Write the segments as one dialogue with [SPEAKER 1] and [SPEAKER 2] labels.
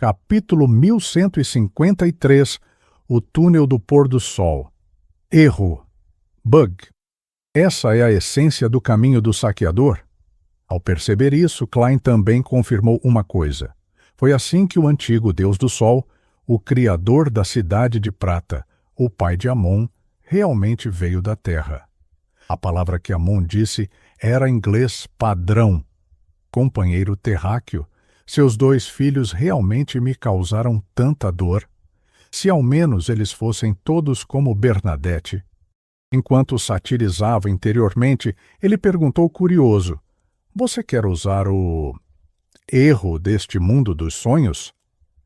[SPEAKER 1] Capítulo 1153. O túnel do pôr-do-sol. Erro. Bug. Essa é a essência do caminho do saqueador? Ao perceber isso, Klein também confirmou uma coisa. Foi assim que o antigo deus do sol, o criador da cidade de prata, o pai de Amon, realmente veio da terra. A palavra que Amon disse era em inglês padrão. Companheiro terráqueo, seus 2 filhos realmente me causaram tanta dor. Se ao menos eles fossem todos como Bernadette. Enquanto satirizava interiormente, ele perguntou curioso: "Você quer usar o erro deste mundo dos sonhos?"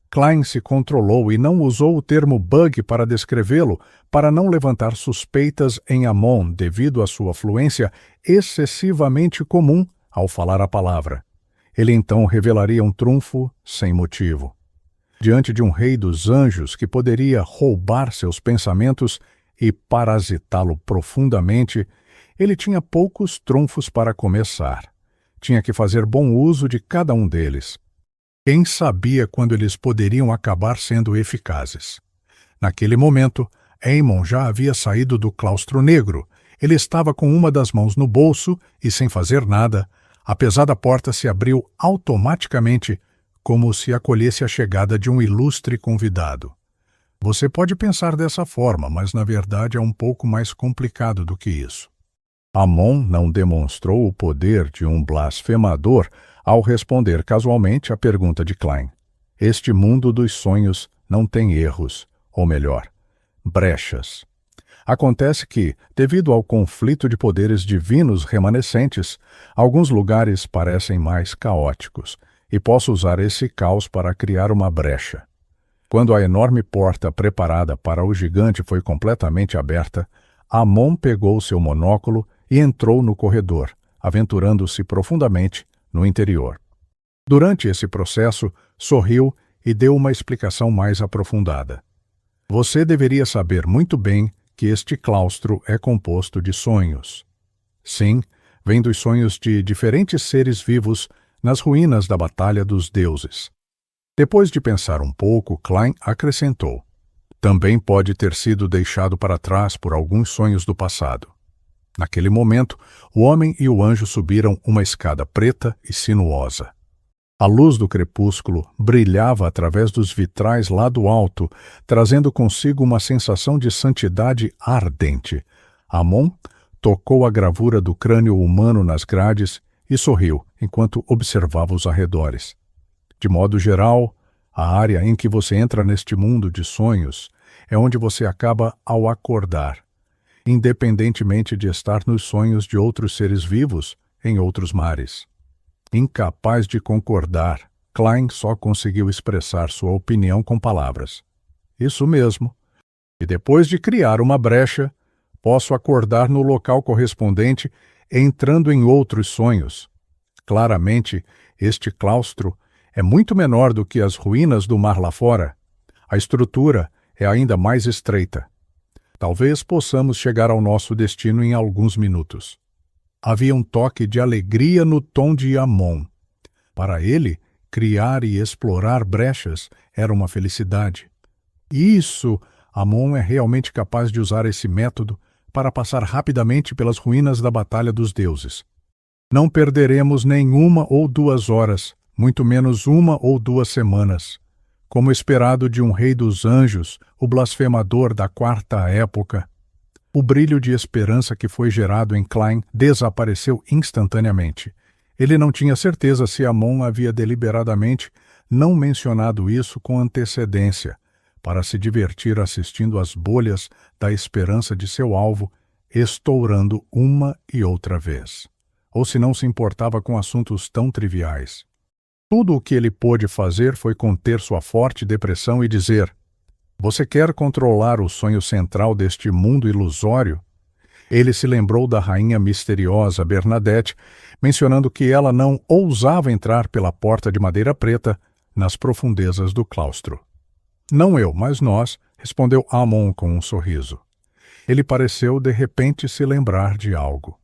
[SPEAKER 1] Klein se controlou e não usou o termo bug para descrevê-lo, para não levantar suspeitas em Amon devido à sua fluência excessivamente comum ao falar a palavra. Ele então revelaria um trunfo sem motivo. Diante de um rei dos anjos que poderia roubar seus pensamentos e parasitá-lo profundamente, ele tinha poucos trunfos para começar. Tinha que fazer bom uso de cada um deles. Quem sabia quando eles poderiam acabar sendo eficazes? Naquele momento, Aemon já havia saído do claustro negro. Ele estava com uma das mãos no bolso e, sem fazer nada, a pesada porta se abriu automaticamente, como se acolhesse a chegada de um ilustre convidado. Você pode pensar dessa forma, mas na verdade é um pouco mais complicado do que isso. Amon não demonstrou o poder de um blasfemador ao responder casualmente à pergunta de Klein. Este mundo dos sonhos não tem erros, ou melhor, brechas. Acontece que, devido ao conflito de poderes divinos remanescentes, alguns lugares parecem mais caóticos, e posso usar esse caos para criar uma brecha. Quando a enorme porta preparada para o gigante foi completamente aberta, Amon pegou seu monóculo e entrou no corredor, aventurando-se profundamente no interior. Durante esse processo, sorriu e deu uma explicação mais aprofundada. Você deveria saber muito bem que este claustro é composto de sonhos. Sim, vem dos sonhos de diferentes seres vivos nas ruínas da Batalha dos Deuses. Depois de pensar um pouco, Klein acrescentou: também pode ter sido deixado para trás por alguns sonhos do passado. Naquele momento, o homem e o anjo subiram uma escada preta e sinuosa. A luz do crepúsculo brilhava através dos vitrais lá do alto, trazendo consigo uma sensação de santidade ardente. Amon tocou a gravura do crânio humano nas grades e sorriu enquanto observava os arredores. De modo geral, a área em que você entra neste mundo de sonhos é onde você acaba ao acordar, independentemente de estar nos sonhos de outros seres vivos em outros mares. Incapaz de concordar, Klein só conseguiu expressar sua opinião com palavras. Isso mesmo. E depois de criar uma brecha, posso acordar no local correspondente, entrando em outros sonhos. Claramente, este claustro é muito menor do que as ruínas do mar lá fora. A estrutura é ainda mais estreita. Talvez possamos chegar ao nosso destino em alguns minutos. Havia um toque de alegria no tom de Amon. Para ele, criar e explorar brechas era uma felicidade. Isso! Amon é realmente capaz de usar esse método para passar rapidamente pelas ruínas da Batalha dos Deuses. Não perderemos nem 1 ou 2 horas, muito menos 1 ou 2 semanas. Como esperado de um rei dos anjos, o blasfemador da 4ª época. O brilho de esperança que foi gerado em Klein desapareceu instantaneamente. Ele não tinha certeza se Amon havia deliberadamente não mencionado isso com antecedência, para se divertir assistindo às bolhas da esperança de seu alvo estourando uma e outra vez. Ou se não se importava com assuntos tão triviais. Tudo o que ele pôde fazer foi conter sua forte depressão e dizer: "Você quer controlar o sonho central deste mundo ilusório?" Ele se lembrou da rainha misteriosa Bernadette, mencionando que ela não ousava entrar pela porta de madeira preta nas profundezas do claustro. "Não eu, mas nós", respondeu Amon com um sorriso. Ele pareceu de repente se lembrar de algo.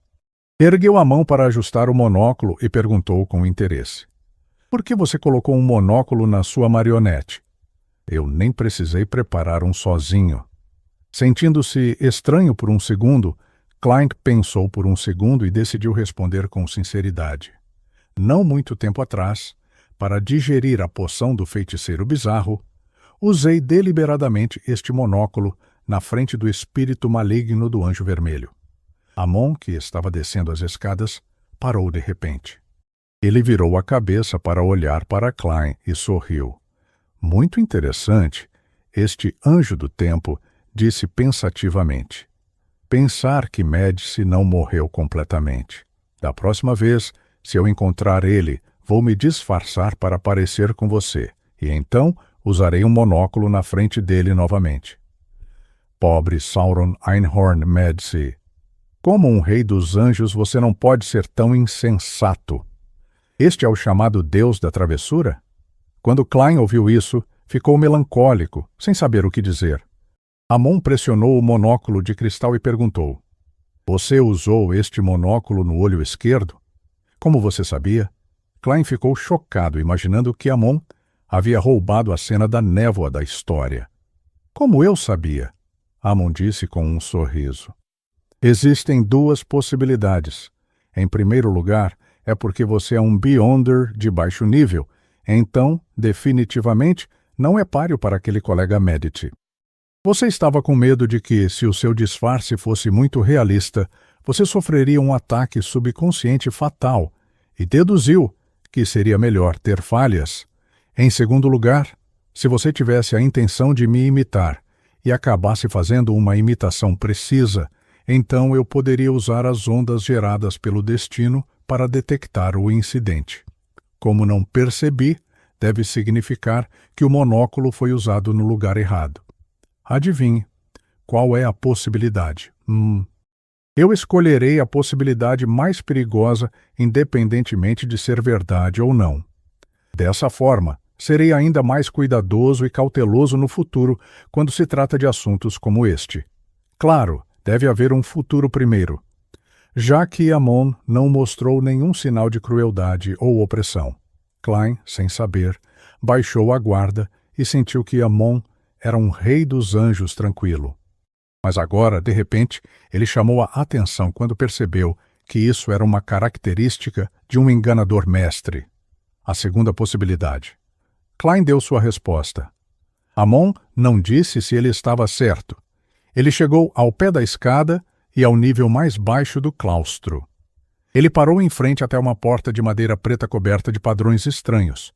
[SPEAKER 1] Ergueu a mão para ajustar o monóculo e perguntou com interesse: Por que você colocou um monóculo na sua marionete? Eu nem precisei preparar um sozinho. Sentindo-se estranho por um segundo, Klein pensou por um segundo e decidiu responder com sinceridade. Não muito tempo atrás, para digerir a poção do feiticeiro bizarro, usei deliberadamente este monóculo na frente do espírito maligno do Anjo Vermelho. Amon, que estava descendo as escadas, parou de repente. Ele virou a cabeça para olhar para Klein e sorriu. Muito interessante, este anjo do tempo disse pensativamente. Pensar que Médici não morreu completamente. Da próxima vez, se eu encontrar ele, vou me disfarçar para parecer com você, e então usarei um monóculo na frente dele novamente. Pobre Sauron Einhorn Médici. Como um rei dos anjos, você não pode ser tão insensato. Este é o chamado Deus da travessura? Quando Klein ouviu isso, ficou melancólico, sem saber o que dizer. Amon pressionou o monóculo de cristal e perguntou: Você usou este monóculo no olho esquerdo? Como você sabia? Klein ficou chocado, imaginando que Amon havia roubado a cena da névoa da história. Como eu sabia? Amon disse com um sorriso. Existem duas possibilidades. Em primeiro lugar, é porque você é um Beyonder de baixo nível, então, definitivamente, não é páreo para aquele colega Medici. Você estava com medo de que, se o seu disfarce fosse muito realista, você sofreria um ataque subconsciente fatal e deduziu que seria melhor ter falhas. Em segundo lugar, se você tivesse a intenção de me imitar e acabasse fazendo uma imitação precisa, então eu poderia usar as ondas geradas pelo destino para detectar o incidente. Como não percebi, deve significar que o monóculo foi usado no lugar errado. Adivinhe, qual é a possibilidade? Eu escolherei a possibilidade mais perigosa, independentemente de ser verdade ou não. Dessa forma, serei ainda mais cuidadoso e cauteloso no futuro quando se trata de assuntos como este. Claro, deve haver um futuro primeiro, já que Amon não mostrou nenhum sinal de crueldade ou opressão. Klein, sem saber, baixou a guarda e sentiu que Amon era um rei dos anjos tranquilo. Mas agora, de repente, ele chamou a atenção quando percebeu que isso era uma característica de um enganador mestre. A segunda possibilidade. Klein deu sua resposta. Amon não disse se ele estava certo. Ele chegou ao pé da escada e ao nível mais baixo do claustro. Ele parou em frente até uma porta de madeira preta coberta de padrões estranhos.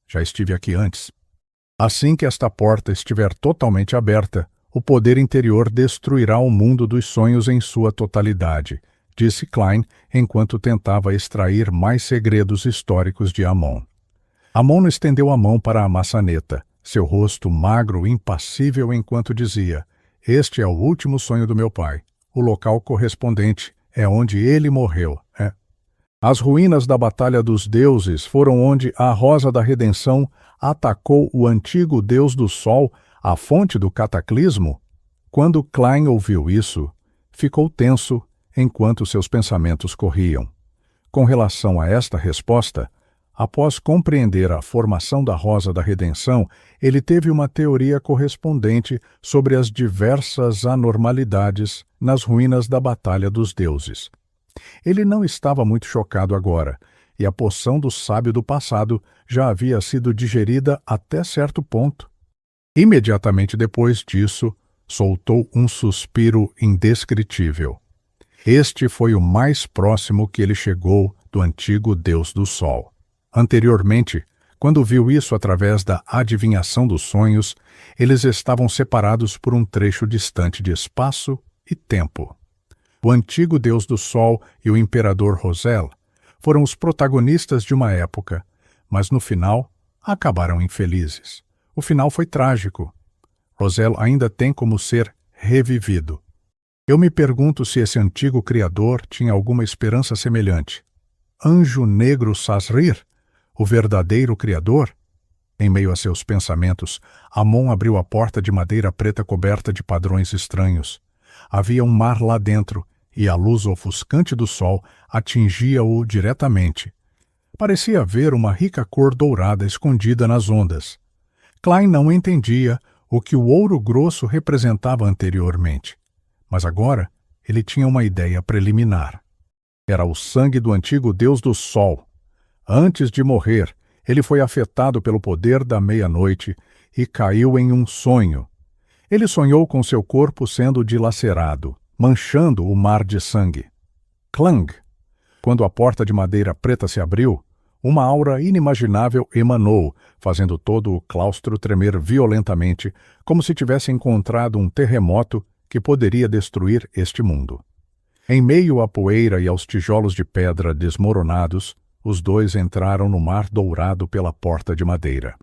[SPEAKER 1] Já estive aqui antes. Assim que esta porta estiver totalmente aberta, o poder interior destruirá o mundo dos sonhos em sua totalidade, disse Klein enquanto tentava extrair mais segredos históricos de Amon. Amon estendeu a mão para a maçaneta, seu rosto magro e impassível enquanto dizia: Este é o último sonho do meu pai. O local correspondente é onde ele morreu. As ruínas da Batalha dos Deuses foram onde a Rosa da Redenção atacou o antigo Deus do Sol, a fonte do cataclismo? Quando Klein ouviu isso, ficou tenso enquanto seus pensamentos corriam. Com relação a esta resposta, após compreender a formação da Rosa da Redenção, ele teve uma teoria correspondente sobre as diversas anormalidades nas ruínas da Batalha dos Deuses. Ele não estava muito chocado agora, e a poção do sábio do passado já havia sido digerida até certo ponto. Imediatamente depois disso, soltou um suspiro indescritível. Este foi o mais próximo que ele chegou do antigo Deus do Sol. Anteriormente, quando viu isso através da adivinhação dos sonhos, eles estavam separados por um trecho distante de espaço e tempo. O antigo Deus do Sol e o Imperador Rosel foram os protagonistas de uma época, mas no final acabaram infelizes. O final foi trágico. Rosel ainda tem como ser revivido. Eu me pergunto se esse antigo criador tinha alguma esperança semelhante. Anjo Negro Sazrir, o verdadeiro criador? Em meio a seus pensamentos, Amon abriu a porta de madeira preta coberta de padrões estranhos. Havia um mar lá dentro, e a luz ofuscante do sol atingia-o diretamente. Parecia haver uma rica cor dourada escondida nas ondas. Klein não entendia o que o ouro grosso representava anteriormente, mas agora ele tinha uma ideia preliminar. Era o sangue do antigo deus do sol. Antes de morrer, ele foi afetado pelo poder da meia-noite e caiu em um sonho. Ele sonhou com seu corpo sendo dilacerado, manchando o mar de sangue. Clang! Quando a porta de madeira preta se abriu, uma aura inimaginável emanou, fazendo todo o claustro tremer violentamente, como se tivesse encontrado um terremoto que poderia destruir este mundo. Em meio à poeira e aos tijolos de pedra desmoronados, os dois entraram no mar dourado pela porta de madeira.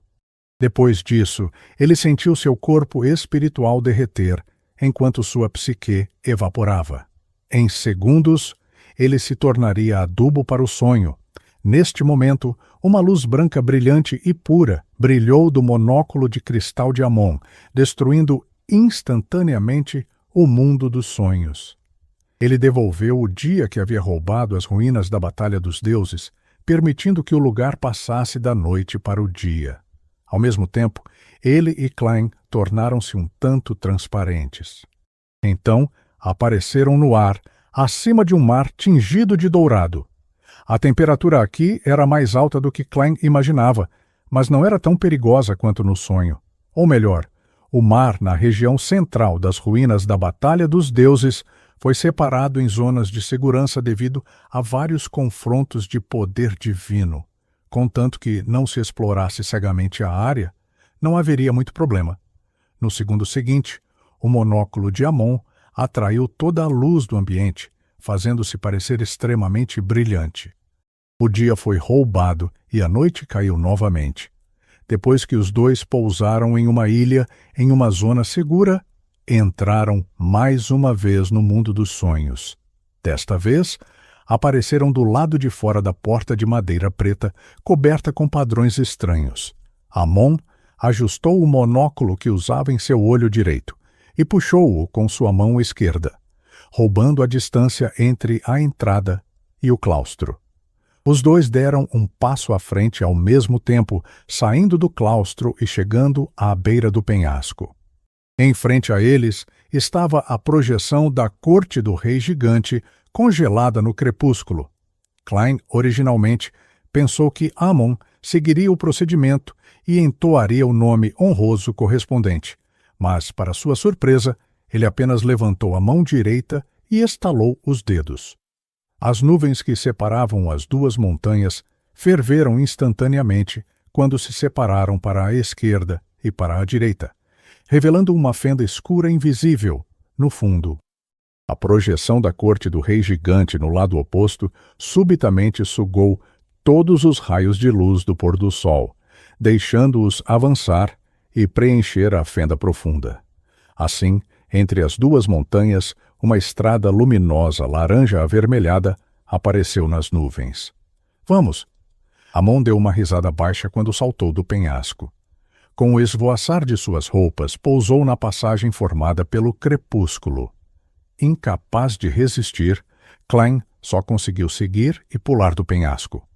[SPEAKER 1] Depois disso, ele sentiu seu corpo espiritual derreter, enquanto sua psique evaporava. Em segundos, ele se tornaria adubo para o sonho. Neste momento, uma luz branca brilhante e pura brilhou do monóculo de cristal de Amon, destruindo instantaneamente o mundo dos sonhos. Ele devolveu o dia que havia roubado as ruínas da Batalha dos Deuses, permitindo que o lugar passasse da noite para o dia. Ao mesmo tempo, ele e Klein tornaram-se um tanto transparentes. Então, apareceram no ar, acima de um mar tingido de dourado. A temperatura aqui era mais alta do que Klein imaginava, mas não era tão perigosa quanto no sonho. Ou melhor, o mar na região central das ruínas da Batalha dos Deuses foi separado em zonas de segurança devido a vários confrontos de poder divino. Contanto que não se explorasse cegamente a área, não haveria muito problema. No segundo seguinte, o monóculo de Amon atraiu toda a luz do ambiente, fazendo-se parecer extremamente brilhante. O dia foi roubado e a noite caiu novamente. Depois que os dois pousaram em uma ilha, em uma zona segura, entraram mais uma vez no mundo dos sonhos. Desta vez, apareceram do lado de fora da porta de madeira preta, coberta com padrões estranhos. Amon ajustou o monóculo que usava em seu olho direito e puxou-o com sua mão esquerda, roubando a distância entre a entrada e o claustro. Os dois deram um passo à frente ao mesmo tempo, saindo do claustro e chegando à beira do penhasco. Em frente a eles estava a projeção da corte do rei gigante, congelada no crepúsculo. Klein, originalmente, pensou que Amon seguiria o procedimento e entoaria o nome honroso correspondente, mas, para sua surpresa, ele apenas levantou a mão direita e estalou os dedos. As nuvens que separavam as duas montanhas ferveram instantaneamente quando se separaram para a esquerda e para a direita, revelando uma fenda escura invisível no fundo. A projeção da corte do rei gigante no lado oposto subitamente sugou todos os raios de luz do pôr do sol, deixando-os avançar e preencher a fenda profunda. Assim, entre as duas montanhas, uma estrada luminosa laranja-avermelhada apareceu nas nuvens. Vamos! Amon deu uma risada baixa quando saltou do penhasco. Com o esvoaçar de suas roupas, pousou na passagem formada pelo crepúsculo. Incapaz de resistir, Klein só conseguiu seguir e pular do penhasco.